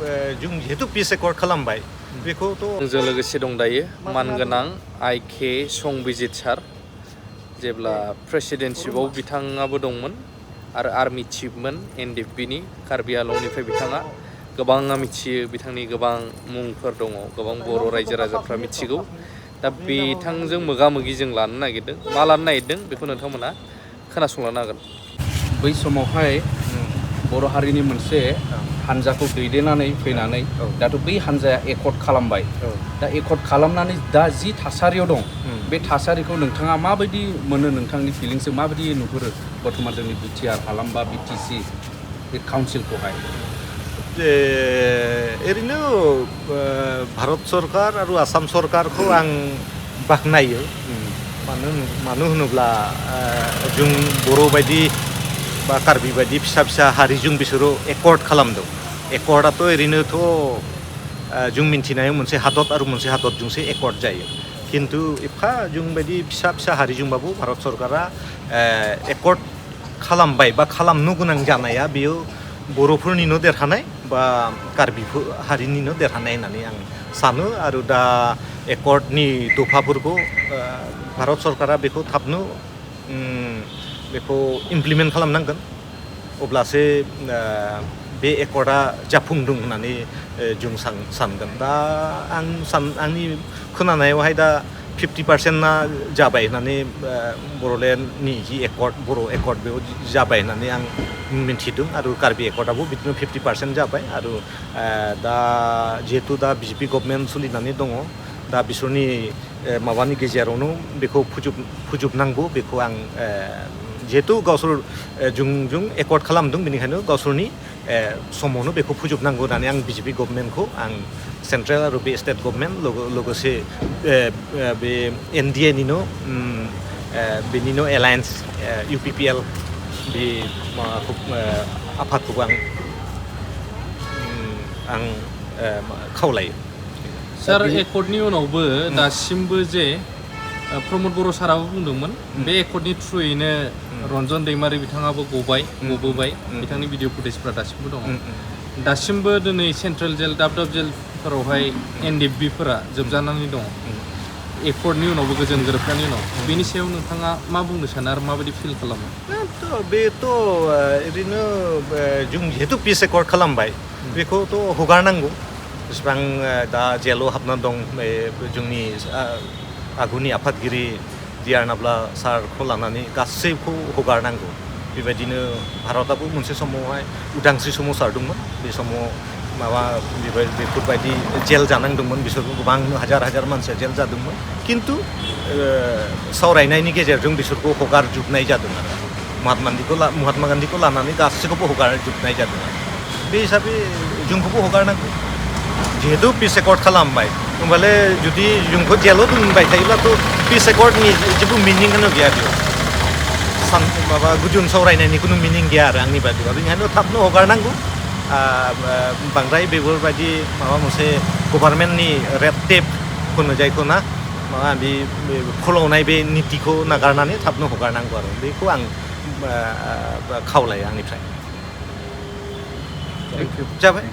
जों जिहेतु पिस एकर्ड खालामबाय बेखौथ' जों लोगोसे दं दायो मानगोनां I.K संबिजिर सार जेब्ला प्रेसिडेन्टशिपआव बिथाङाबो दंमोन आरो आर्मि चिफमोन NDFB नि कार्बि आंलंनिफ्राय बिथाङा गोबाङा मिथियो बिथांनि गोबां मुंफोर दङ गोबां बर' रायजो राजाफ्रा मिथिगौ दा बिथांजों मोगा-मोगि जों लानो नागिरदों मा लानो नागिरदों बेखौ नोंथांमोना खोनासंलांनो हागोन बै समावहाय बर' हारिनि मोनसे हानजाखौ दैदेननानै फैनानै दाथ' बै हानजाया एकर्ड खालामबाय दा एकर्ड खालामनानै दा जि थासारियाव दं बे थासारिखौ नोंथाङा माबायदि मोनो नोंथांनि फिलिंसजों माबायदि नुहुरो बर्थमान जोंनि BTR हालाम बा BTC बे काउन्सिलखौहाय ओरैनो भारत सरकार आरो आसाम सरकारखौ आं बाख्नायो मानो होनोब्ला जों बर' बायदि बा कार्बि बायदि फिसा फिसा हारिजों बिसोरो एकर्ड खालामदों एकर्डआथ' ओरैनोथ' जों मिन्थिनायाव मोनसे हादर आरो मोनसे हादरजोंसो एकर्ड जायो खिन्थु एफा जों बायदि फिसा फिसा हारिजोंबाबो भारत सरकारा एकर्ड खालामबाय बा खालामनो गोनां जानाया बेयो बर'फोरनिनो देरहानाय बा कार्बि हारिनिनो देरहानाय होननानै आं सानो आरो दा एकर्डनि दफाफोरखौ भारत सरकारा बेखौ थाबनो बेखौ इमप्लिमेन्ट खालामनांगोन अब्लासो बे एकर्डआ जाफुंदों होननानै जों सानगोन दा आंनि खोनानायावहाय दा 50%आ जाबाय होननानै बर'लेण्डनि जि एकर्ड बर' एकर्ड बेयाव जाबाय होननानै आं मिन्थिदों आरो कार्बि एकर्डआबो बिदिनो 50% जाबाय आरो दा जिहेतु दा BJP गभर्नमेन्ट सोलिनानै दङ दा बिसोरनि माबानि गेजेरावनो बेखौ फोजोबनांगौ बेखौ आं जिहेतु गावसोर जों एकर्ड खालामदों बेनिखायनो गावसोरनि समावनो बेखौ फोजोबनांगौ होननानै आं BJP गभर्नमेन्टखौ आं सेन्ट्रेल आरो बे स्टेट गभर्नमेन्ट लोगोसे बे NDA निनो बेनिनो एलायन्स UPPL बे माबाखौ आफादखौबो आं खावलायो सार एकर्डनि उनावबो दासिमबो जे प्रमद बर' साराबो बुंदोंमोन बे एकर्डनि थ्रुयैनो रन्जन दैमारि बिथाङाबो गबोबाय बिथांनि भिडिअ फुटेजफ्रा दासिमबो दङ दासिमबो दिनै सेन्ट्रेल जेल दाब जेलफोरावहाय NDFB फोरा जोबजानानै दङ एकर्डनि उनावबो गोजोन गोरोबनायनि उनाव बेनि सायाव नोंथाङा मा बुंनो सानो आरो माबायदि फिल खालामो बेथ' ओरैनो जों जिहेतु पिस एकर्ड खालामबाय बेखौथ' हगारनांगौ जेसेबां दा जेलाव हाबना दं जोंनि आगुनि आफादगिरि D.R. नाब्ला सारखौ लानानै गासैखौ हगारनांगौ बेबायदिनो भारतआबो मोनसे समावहाय उदांस्रि सोमावसारदोंमोन बे समाव माबा बेफोरबायदि जेल जानांदोंमोन बिसोरबो गोबां हाजार मानसिया जेल जादोंमोन खिन्थु सावरायनायनि गेजेरजों बिसोरखौ हगारजोबनाय जादों आरो महात्मा गान्धीखौ लानानै गासैखौबो हगारजोबनाय जादों आरो बे हिसाबै जोंखौबो हगारनांगौ जिहेतु पिस एकर्ड खालामबाय होमबालाय जुदि जोंखौ जेलाव दोनबाय थायोब्लाथ' पिस एकर्डनि जेबो मिनिंआनो गैया बेयाव माबा गुजुन सावरायनायनि खुनु मिनिं गैया आरो आंनि बादिबा बेनिखायनो थाबनो हगारनांगौ बांद्राय बेफोरबायदि माबा मोनसे गभर्नमेन्टनि रेड टेप होनो जायखौ ना माबा बे फोलावनाय बे नितिखौ नागारनानै थाबनो हगारनांगौ आरो बेखौ आं खावलायो आंनिफ्राय जाबाय